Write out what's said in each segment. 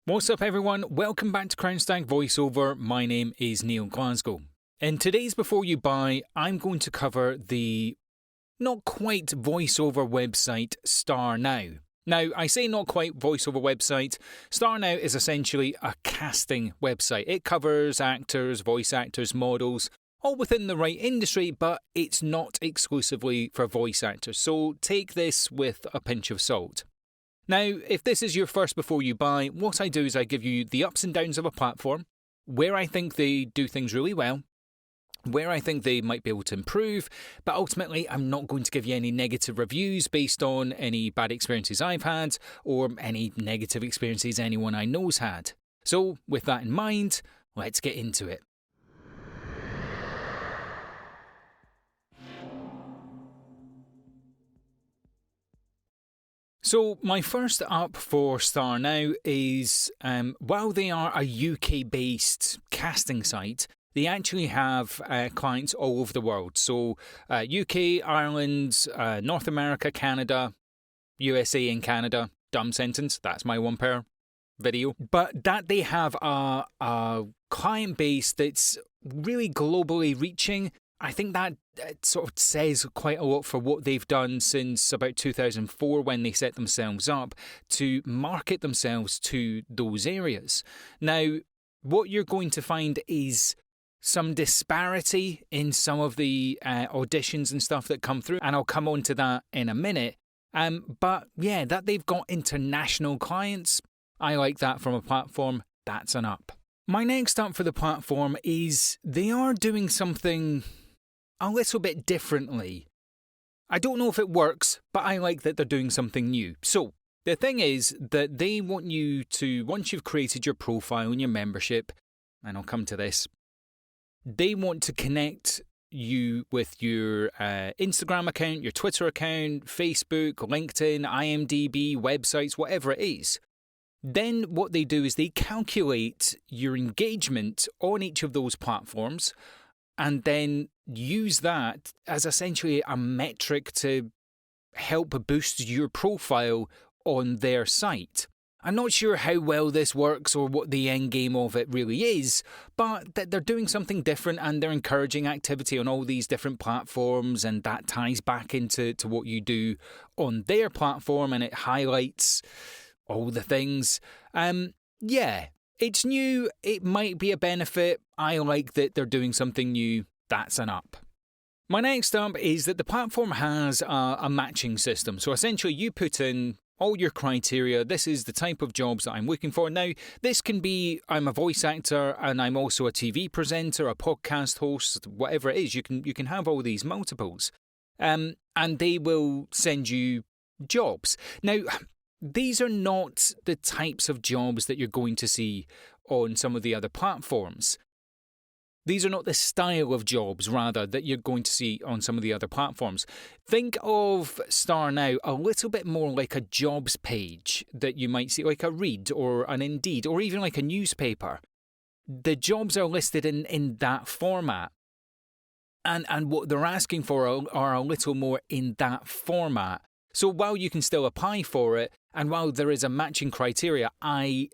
What's up everyone, welcome back to Stag Voiceover. My name is Neil Glasgow. In today's Before You Buy, I'm going to cover the not quite voiceover website StarNow. Now, I say not quite voiceover website. StarNow is essentially a casting website. It covers actors, voice actors, models, all within the right industry, but it's not exclusively for voice actors. So take this with a pinch of salt. Now, if this is your first Before You Buy, what I do is I give you the ups and downs of a platform, where I think they do things really well, where I think they might be able to improve, but ultimately I'm not going to give you any negative reviews based on any bad experiences I've had or any negative experiences anyone I know's had. So, with that in mind, let's get into it. So my first up for StarNow is, while they are a UK-based casting site, they actually have clients all over the world. So UK, Ireland, North America, Canada, USA and Canada. Dumb sentence, that's my one per video. But that they have a client base that's really globally reaching. I think that sort of says quite a lot for what they've done since about 2004 when they set themselves up to market themselves to those areas. Now, what you're going to find is some disparity in some of the auditions and stuff that come through, and I'll come on to that in a minute. But yeah, that they've got international clients, I like that from a platform. That's an up. My next up for the platform is they are doing something a little bit differently. I don't know if it works, but I like that they're doing something new. So, the thing is that they want you to, once you've created your profile and your membership, and I'll come to this, they want to connect you with your Instagram account, your Twitter account, Facebook, LinkedIn, IMDb, websites, whatever it is. Then what they do is they calculate your engagement on each of those platforms and then use that as essentially a metric to help boost your profile on their site. I'm not sure how well this works or what the end game of it really is, but that they're doing something different and they're encouraging activity on all these different platforms, and that ties back into what you do on their platform and it highlights all the things. Yeah. It's new, it might be a benefit. I like that they're doing something new. That's an up. My next up is that the platform has a matching system. So essentially you put in all your criteria. This is the type of jobs that I'm looking for. Now, this can be I'm a voice actor and I'm also a TV presenter, a podcast host, whatever it is. You can have all these multiples. And they will send you jobs. Now, these are not the types of jobs that you're going to see on some of the other platforms. These are not the style of jobs, rather, that you're going to see on some of the other platforms. Think of StarNow a little bit more like a jobs page that you might see, like a Reed or an Indeed, or even like a newspaper. The jobs are listed in that format. And what they're asking for are a little more in that format. So while you can still apply for it, and while there is a matching criteria, I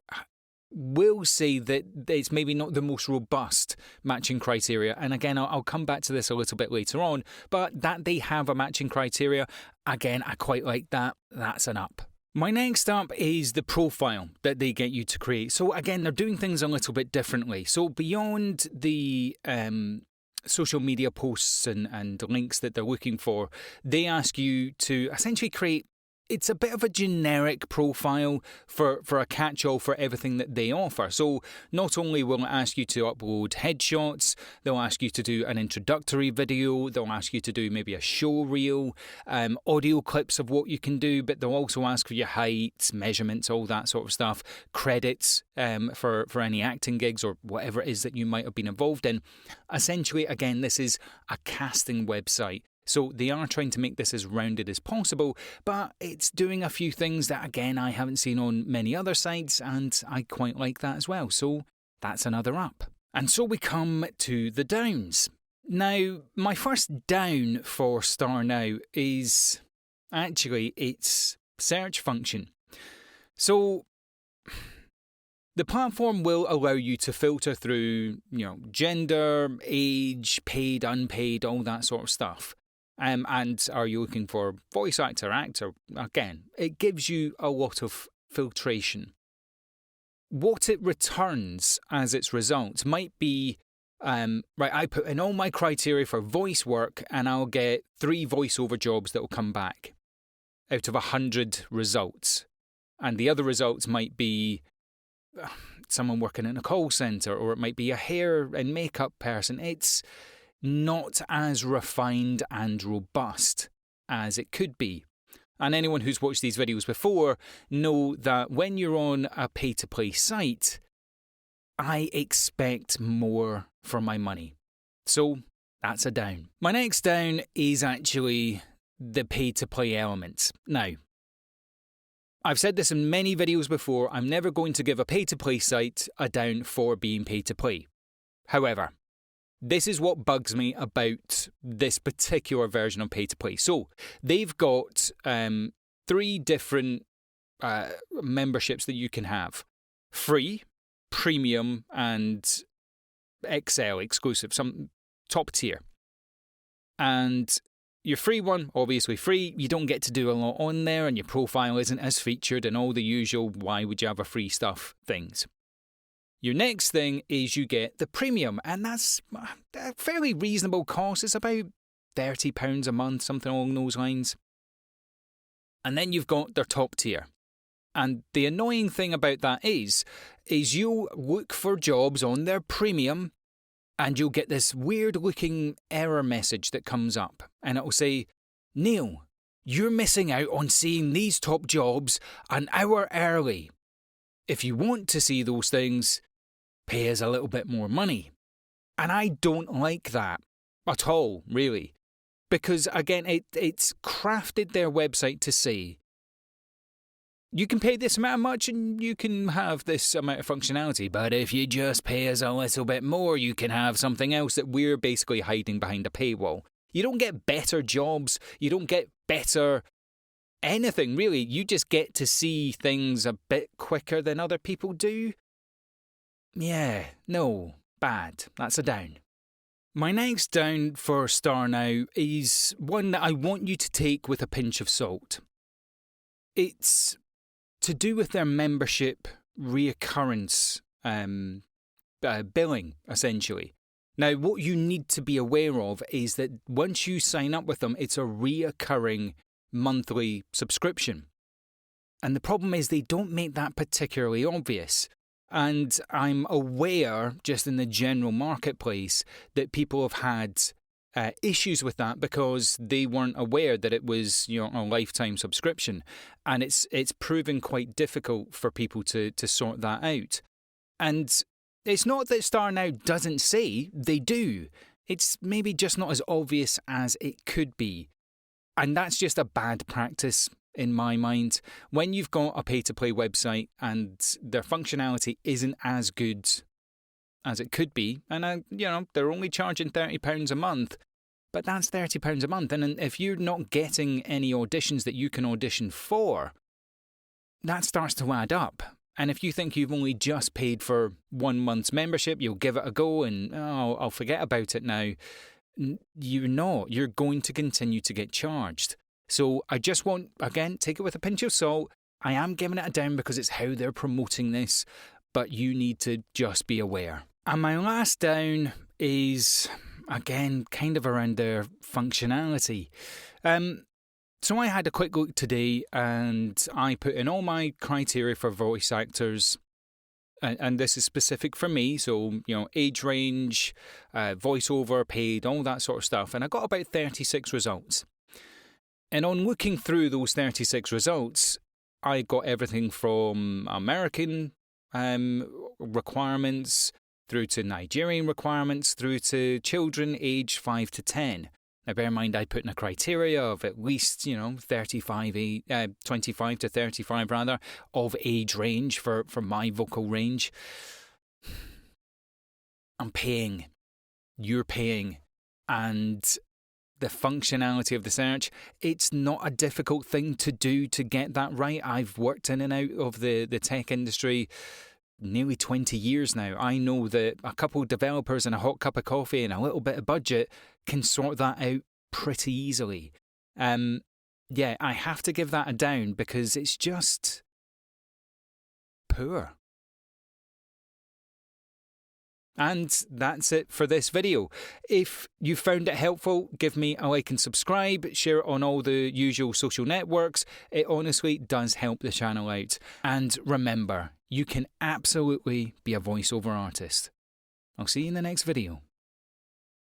will say that it's maybe not the most robust matching criteria. And again, I'll come back to this a little bit later on, but that they have a matching criteria, again, I quite like that. That's an up. My next up is the profile that they get you to create. So again, they're doing things a little bit differently. So beyond the social media posts and links that they're looking for, they ask you to essentially create, it's a bit of a generic profile for a catch-all for everything that they offer. So not only will it ask you to upload headshots, they'll ask you to do an introductory video, they'll ask you to do maybe a show reel, audio clips of what you can do, but they'll also ask for your height, measurements, all that sort of stuff, credits for any acting gigs or whatever it is that you might have been involved in. Essentially, again, this is a casting website. So they are trying to make this as rounded as possible, but it's doing a few things that, again, I haven't seen on many other sites, and I quite like that as well. So that's another up. And so we come to the downs. Now, my first down for StarNow is actually its search function. So The platform will allow you to filter through, gender, age, paid, unpaid, all that sort of stuff. And are you looking for voice actor? Again, it gives you a lot of filtration. What it returns as its results might be, I put in all my criteria for voice work and I'll get 3 voiceover jobs that will come back out of 100 results. And the other results might be someone working in a call centre, or it might be a hair and makeup person. It's not as refined and robust as it could be. And anyone who's watched these videos before know that when you're on a pay-to-play site, I expect more for my money. So that's a down. My next down is actually the pay-to-play element. Now, I've said this in many videos before, I'm never going to give a pay-to-play site a down for being pay-to-play. However, this is what bugs me about this particular version of pay-to-play. So, they've got 3 different memberships that you can have. Free, premium, and XL, exclusive, some top tier. And your free one, obviously free, you don't get to do a lot on there and your profile isn't as featured and all the usual why would you have a free stuff things. Your next thing is you get the premium, and that's a fairly reasonable cost. It's about £30 a month, something along those lines. And then you've got their top tier. And the annoying thing about that is you'll look for jobs on their premium and you'll get this weird-looking error message that comes up. And it'll say, Neil, you're missing out on seeing these top jobs an hour early. If you want to see those things, pay us a little bit more money. And I don't like that at all, really. Because, again, it's crafted their website to say, you can pay this amount of much and you can have this amount of functionality, but if you just pay us a little bit more, you can have something else that we're basically hiding behind a paywall. You don't get better jobs, you don't get better anything, really. You just get to see things a bit quicker than other people do. Yeah, no, bad. That's a down. My next down for StarNow is one that I want you to take with a pinch of salt. It's to do with their membership reoccurrence billing, essentially. Now, what you need to be aware of is that once you sign up with them, it's a reoccurring monthly subscription. And the problem is they don't make that particularly obvious. And I'm aware, just in the general marketplace, that people have had issues with that because they weren't aware that it was, a lifetime subscription, and it's proven quite difficult for people to sort that out. And it's not that StarNow doesn't say, they do. It's maybe just not as obvious as it could be, and that's just a bad practice in my mind. When you've got a pay-to-play website and their functionality isn't as good as it could be, and they're only charging £30 a month, but that's £30 a month, and if you're not getting any auditions that you can audition for, that starts to add up. And if you think you've only just paid for 1 month's membership, you'll give it a go and, I'll forget about it now, you're not. You're going to continue to get charged. So I just want, again, take it with a pinch of salt. I am giving it a down because it's how they're promoting this, but you need to just be aware. And my last down is, again, kind of around their functionality. So I had a quick look today and I put in all my criteria for voice actors, and this is specific for me, so, age range, voiceover, paid, all that sort of stuff, and I got about 36 results. And on looking through those 36 results, I got everything from American requirements through to Nigerian requirements through to children aged 5 to 10. Now, bear in mind, I put in a criteria of at least, 25 to 35 rather, of age range for my vocal range. I'm paying. You're paying. And the functionality of the search, it's not a difficult thing to do to get that right. I've worked in and out of the tech industry nearly 20 years now, I know that a couple of developers and a hot cup of coffee and a little bit of budget can sort that out pretty easily. Yeah, I have to give that a down because it's just poor. And that's it for this video. If you found it helpful, give me a like and subscribe, share it on all the usual social networks. It honestly does help the channel out. And remember, you can absolutely be a voiceover artist. I'll see you in the next video.